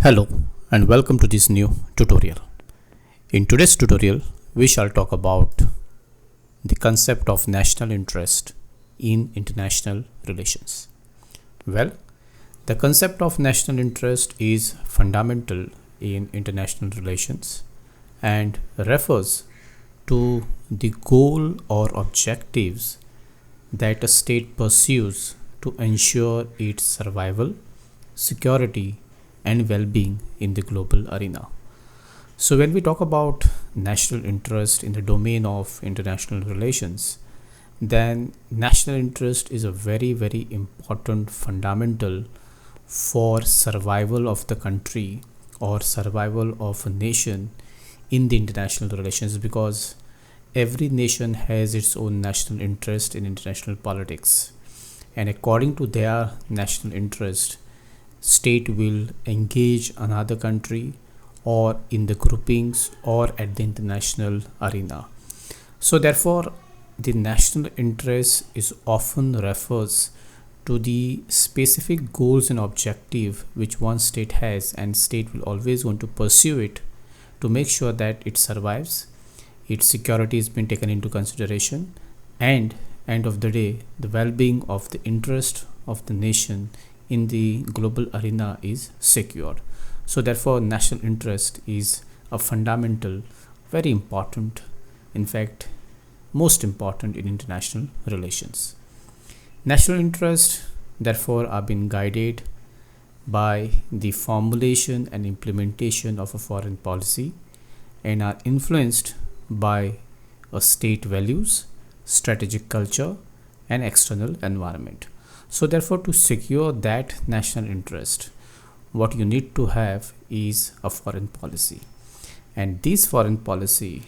Hello and welcome to this new tutorial. In today's tutorial, we shall talk about the concept of national interest in international relations. Well, the concept of national interest is fundamental in international relations and refers to the goal or objectives that a state pursues to ensure its survival, security, and well-being in the global arena. So when we talk about national interest in the domain of international relations, then national interest is a very important fundamental for survival of the country or survival of a nation in the international relations, because every nation has its own national interest in international politics, and according to their national interest, state will engage another country or in the groupings or at the international arena. So therefore, the national interest is often refers to the specific goals and objective which one state has, and state will always want to pursue it to make sure that it survives, its security has been taken into consideration, and end of the day the well-being of the interest of the nation in the global arena is secured. So therefore, national interest is a fundamental, very important, in fact most important in international relations. National interest therefore are being guided by the formulation and implementation of a foreign policy and are influenced by a state values, strategic culture, and external environment. So therefore, to secure that national interest, what you need to have is a foreign policy, and this foreign policy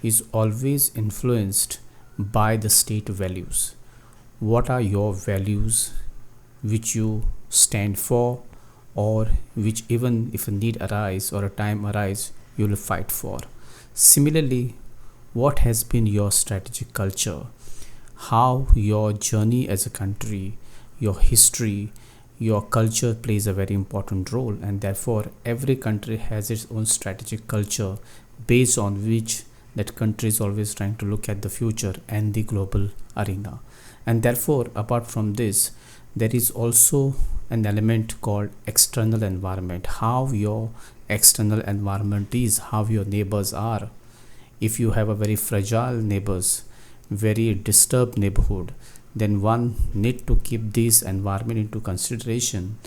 is always influenced by the state values. What are your values which you stand for, or which even if a need arise or a time arise you will fight for? Similarly, what has been your strategic culture, how your journey as a country, your history, your culture plays a very important role, and therefore every country has its own strategic culture based on which that country is always trying to look at the future and the global arena. And therefore, apart from this, there is also an element called external environment, how your external environment is, how your neighbors are. If you have a very fragile neighbors, very disturbed neighborhood, then one need to keep this environment into consideration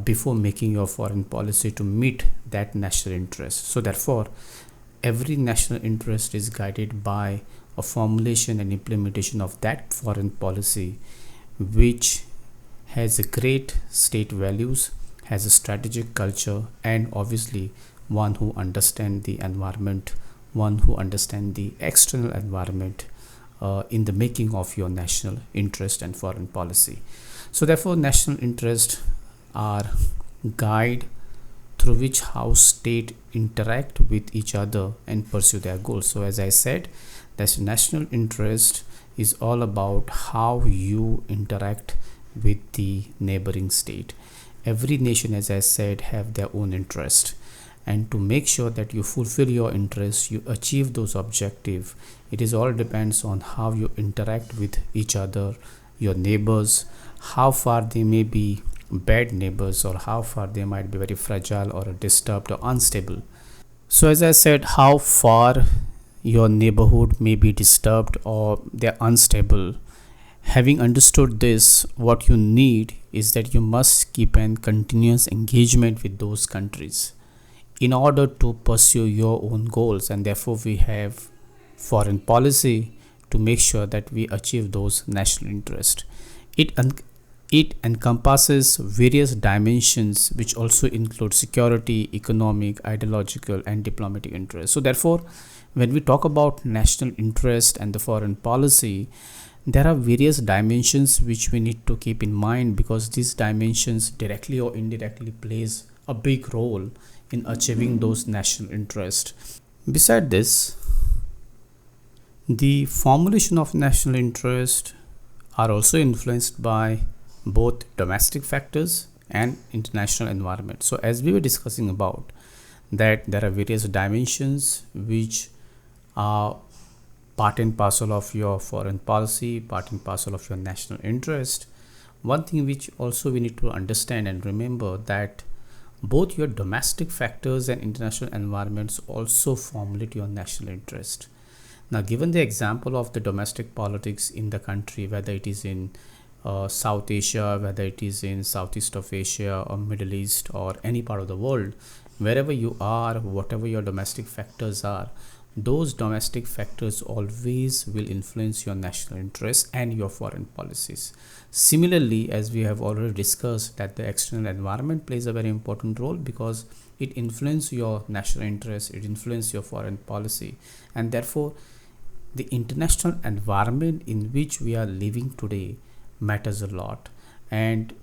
before making your foreign policy to meet that national interest. So therefore, every national interest is guided by a formulation and implementation of that foreign policy which has a great state values, has a strategic culture, and obviously one who understands the environment, one who understands the external environment in the making of your national interest and foreign policy. So therefore, national interest are guide through which how state interact with each other and pursue their goals. So as I said, that national interest is all about how you interact with the neighboring state. Every nation, as I said, have their own interest, and to make sure that you fulfill your interests, you achieve those objectives, it is all depends on how you interact with each other, your neighbors, how far they may be bad neighbors or how far they might be very fragile or disturbed or unstable. So as I said, how far your neighborhood may be disturbed or they're unstable. Having understood this, what you need is that you must keep an continuous engagement with those countries in order to pursue your own goals, and therefore we have foreign policy to make sure that we achieve those national interest. It encompasses various dimensions which also include security, economic, ideological, and diplomatic interests. So therefore, when we talk about national interest and the foreign policy, there are various dimensions which we need to keep in mind, because these dimensions directly or indirectly plays a big role in achieving those national interests. Beside this, the formulation of national interest are also influenced by both domestic factors and international environment. So as we were discussing about that, there are various dimensions which are part and parcel of your foreign policy, part and parcel of your national interest. One thing which also we need to understand and remember, that both your domestic factors and international environments also formulate your national interest. Now, given the example of the domestic politics in the country, whether it is in South Asia, whether it is in Southeast of Asia or Middle East or any part of the world, wherever you are, whatever your domestic factors are, those domestic factors always will influence your national interests and your foreign policies. Similarly, as we have already discussed, that the external environment plays a very important role because it influences your national interests, it influences your foreign policy, and therefore the international environment in which we are living today matters a lot. And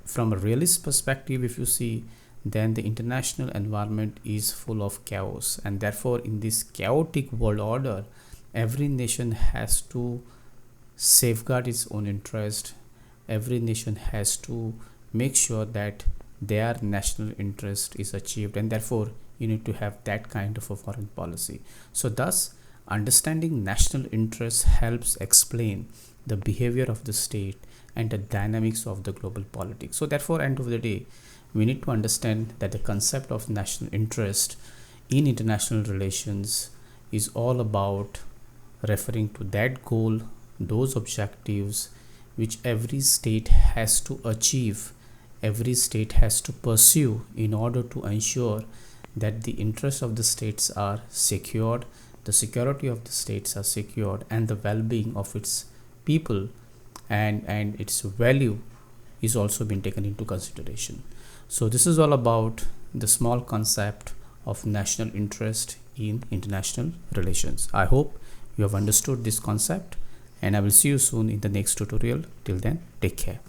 from a realist perspective, if you see, then the international environment is full of chaos, and therefore in this chaotic world order, every nation has to safeguard its own interest. Every nation has to make sure that their national interest is achieved, and therefore you need to have that kind of a foreign policy. So thus, understanding national interests helps explain the behavior of the state and the dynamics of the global politics. So therefore, end of the day, we need to understand that the concept of national interest in international relations is all about referring to that goal, those objectives which every state has to achieve, every state has to pursue in order to ensure that the interests of the states are secured, the security of the states are secured, and the well-being of its people and its value is also being taken into consideration. So this is all about the small concept of national interest in international relations. I hope you have understood this concept, and I will see you soon in the next tutorial. Till then, take care.